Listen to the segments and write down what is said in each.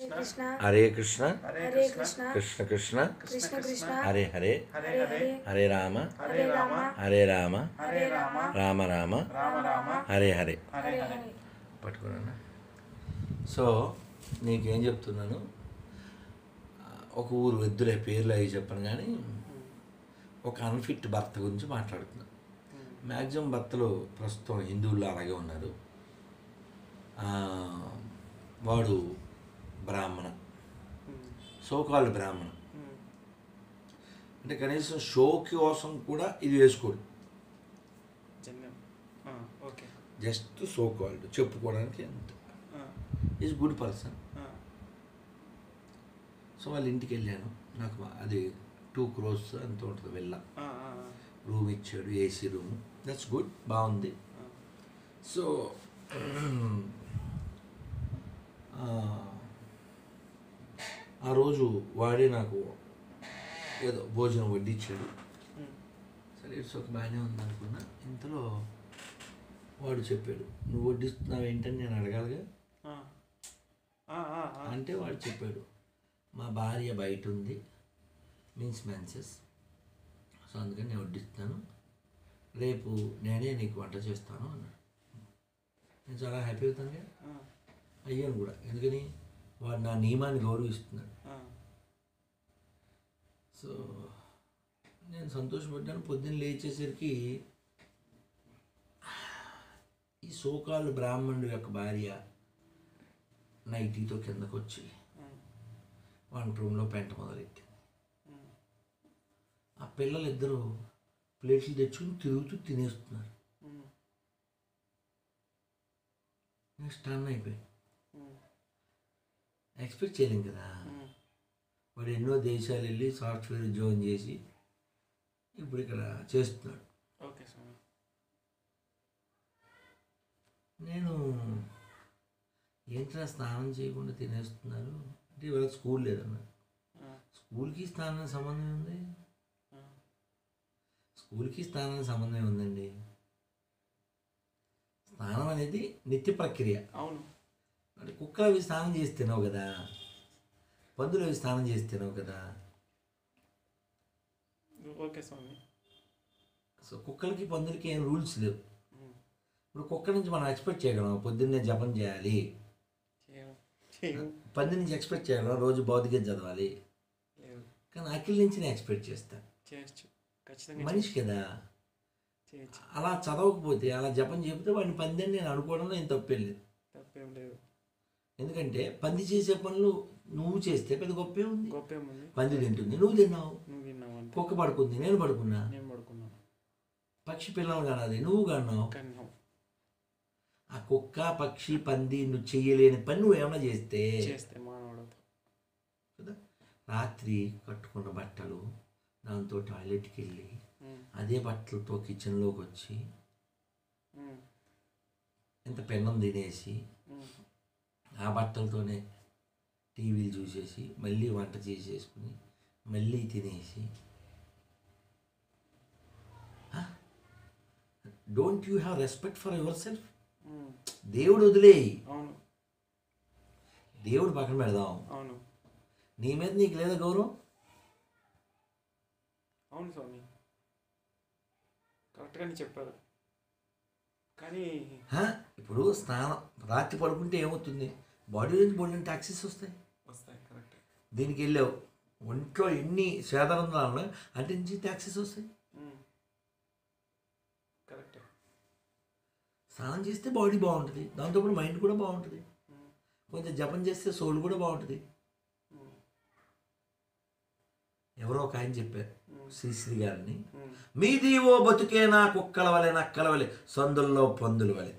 हरे कृष्ण कृष्ण कृष्ण हरे हरे हरे राम राम राम हरे हरे పట్టుకున్నాను. సో నీకేం చెప్తున్నాను, ఒక ఊరు వద్దులే పేర్లు అవి చెప్పను, కానీ ఒక అన్ఫిట్ భర్త గురించి మాట్లాడుతున్నాను. మ్యాక్సిమం భర్తలు ప్రస్తుతం హిందువుల్లో అలాగే ఉన్నారు. వాడు బ్రాహ్మణ, సోకాల్డ్ బ్రాహ్మణ, అంటే కనీసం షో కోసం కూడా ఇది వేసుకోడు, జస్ట్ సోకాల్డ్ చెప్పుకోవడానికి అంత. Is good person. సో వాళ్ళ ఇంటికి వెళ్ళాను. నాకు అది 2 crores అంత ఉంటుంది, వెళ్ళా, రూమ్ ఇచ్చాడు, ఏసీ రూమ్, దట్స్ గుడ్, బాగుంది. సో ఆ రోజు వాడే నాకు ఏదో భోజనం వడ్డించాడు. సరే ఇట్స్ ఒక బాగానే ఉంది అనుకున్నా. ఇంతలో వాడు చెప్పాడు, నువ్వు వడ్డిస్తున్నావు ఏంటని నేను అడగాలిగా. అంటే వాడు చెప్పాడు, మా భార్య బయట ఉంది, మీన్స్ మెన్సెస్, సో అందుకని నేను వడ్డిస్తున్నాను, రేపు నేనే నీకు వంట చేస్తాను అన్నాడు. నేను చాలా హ్యాపీ అవుతాను, అయ్యాను కూడా, ఎందుకని వాడు నా నియమాన్ని గౌరవిస్తున్నాడు. సో నేను సంతోషపడ్డాను. పొద్దున్న లేచేసరికి ఈ సోకాలు బ్రాహ్మణుడు యొక్క భార్య నైటీతో కిందకు వచ్చి వంట రూమ్లో పెంట మొదలెట్టింది. ఆ పిల్లలిద్దరూ ప్లేట్లు తెచ్చుకుని తిరుగుతూ తినేస్తున్నారు. నేను స్టన్ అయిపోయి, ఎక్స్పెక్ట్ చేయలేం కదా. వాడు ఎన్నో దేశాలు వెళ్ళి సాఫ్ట్వేర్ ఉద్యోగం చేసి ఇప్పుడు ఇక్కడ చేస్తున్నాడు. నేను ఏంట్రా స్నానం చేయకుండా తినేస్తున్నారు అంటే, ఇవాళ స్కూల్ లేదన్నారు. స్కూల్కి స్నానానికి సంబంధం ఉంది? స్కూల్కి స్నానానికి సంబంధం ఉందండి. స్నానం అనేది నిత్య ప్రక్రియ. అవును, అంటే కుక్కలు అవి స్నానం చేస్తేనావు కదా, పందులు అవి స్నానం చేస్తేనావు కదా. ఓకే స్వామి. సో కుక్కలకి పందులకి ఏం రూల్స్ లేవు. ఇప్పుడు కుక్క నుంచి మనం ఎక్స్పెక్ట్ చేయగలం పొద్దున్నే జపం చేయాలి, పంది నుంచి ఎక్స్పెక్ట్ చేయగలం రోజు భౌతికం చదవాలి, కానీ అఖిల్ నుంచి నేను ఎక్స్పెక్ట్ చేస్తాను. మనిషి కదా, అలా చదవకపోతే అలా జపం చెబితే వాడిని పంది అని నేను అనుకోవడంలో ఏం తప్పేం లేదు. ఎందుకంటే పంది చేసే పనులు నువ్వు చేస్తే పెద్ద గొప్పే ఉంది. పంది తింటుంది, నువ్వు తిన్నావు. కుక్క పడుకుంది, నేను పడుకున్నా. పక్షి పిల్లలు కానది, నువ్వు కన్నావు. ఆ కుక్క పక్షి పంది నువ్వు చెయ్యలేని పని నువ్వు ఏమైనా చేస్తే కదా. రాత్రి కట్టుకున్న బట్టలు దాంతో టాయిలెట్కి వెళ్ళి అదే బట్టలతో కిచెన్లోకి వచ్చి ఎంత పెన్నం తినేసి ఆ బట్టలతోనే టీవీలు చూసేసి మళ్ళీ వంట చేసేసుకుని మళ్ళీ తినేసి, don't you have respect for your self? దేవుడు వదిలేయి, దేవుడు పక్కన పెడదాం. నీ మీద నీకు లేదా గౌరవం? అవును స్వామి, కరెక్ట్గానే చెప్పారు. కానీ ఇప్పుడు స్నానం రాత్రి పడుకుంటే ఏమవుతుంది, బాడీ నుంచి బోల్డెన్ టాక్సీస్ వస్తాయి. కరెక్ట్. దీనికి వెళ్ళావు, ఒంట్లో ఎన్ని సేదరంధ్రాలు అంటే నుంచి ట్యాక్సీస్ వస్తాయి. కరెక్ట్. స్నానం చేస్తే బాడీ బాగుంటుంది, దాంతోపాటు మైండ్ కూడా బాగుంటుంది. కొంచెం జపం చేస్తే సోల్ కూడా బాగుంటుంది. ఎవరో ఒక ఆయన చెప్పారు, శ్రీశ్రీ గారిని, మీది ఓ బతుకేనా కుక్కల వలె నక్కల వలె సందుల్లో పందుల వలె.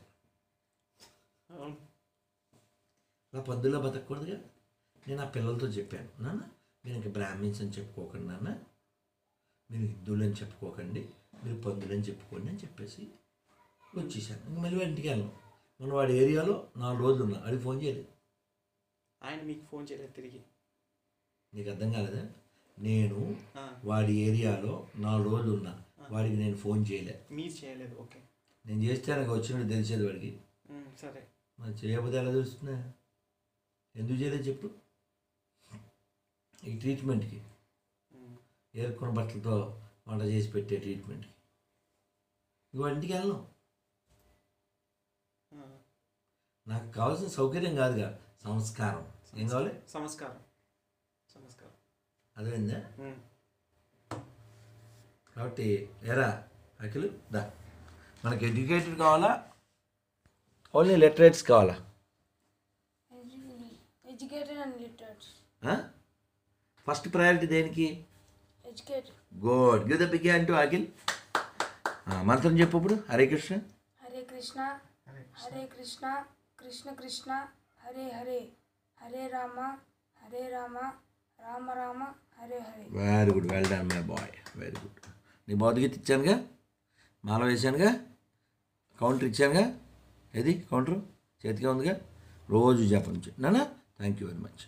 అలా పందుల్లో బతకూడదుగా. నేను ఆ పిల్లలతో చెప్పాను, నాన్న మీరు ఇంకా బ్రాహ్మిన్స్ అని చెప్పుకోకండి, నాన్న మీరు హిందువులు అని చెప్పుకోకండి, మీరు పందులని చెప్పుకోండి అని చెప్పేసి వచ్చేసాను. ఇంక మళ్ళీ ఇంటికి వెళ్ళాను. మనం వాడి ఏరియాలో 4 రోజులు ఉన్నా, అడిగి ఫోన్ చేయలేదు. ఆయన మీకు ఫోన్ చేయలేదు తిరిగి? నీకు అర్థం కాలేదా? నేను వాడి ఏరియాలో 4 రోజులు ఉన్నా, వాడికి నేను ఫోన్ చేయలేదు. మీరు చేయలేదు? ఓకే. నేను చేస్తే నాకు వచ్చినట్టు తెలిసేది వాడికి. సరే, మరి చేయకపోతే ఎలా తెలుస్తున్నా? ఎందుకు చేయలేదు చెప్పు? ఈ ట్రీట్మెంట్కి ఏరుకున్న బట్టలతో వంట చేసి పెట్టే ట్రీట్మెంట్కి ఇంకో ఇంటికి వెళ్ళను. నాకు కావాల్సిన సౌకర్యం కాదుగా, సంస్కారం. ఏం కావాలి? సంస్కారం. అదేందా? కాబట్టి ఎరా అఖిల్ దా, మనకి ఎడ్యుకేటెడ్ కావాలా, ఓన్లీ లిటరేట్స్ కావాలా? Educated and literates. First priority దేనికి? Educated. Good, give the big hand to Akhil. మంత్రం చెప్పు ఇప్పుడు. Hare Krishna Hare Krishna Hare Krishna Krishna Krishna Hare Hare, Hare Rama Hare Rama Rama Rama Hare Hare. Very good, well done my boy, very good. నీ భౌతికత ఇచ్చానుగా, మాల వేసానుగా, కౌంటర్ ఇచ్చానుగా. ఏది కౌంటర్? చేతిగా ఉందిగా. రోజు జపం నానా. Thank you very much.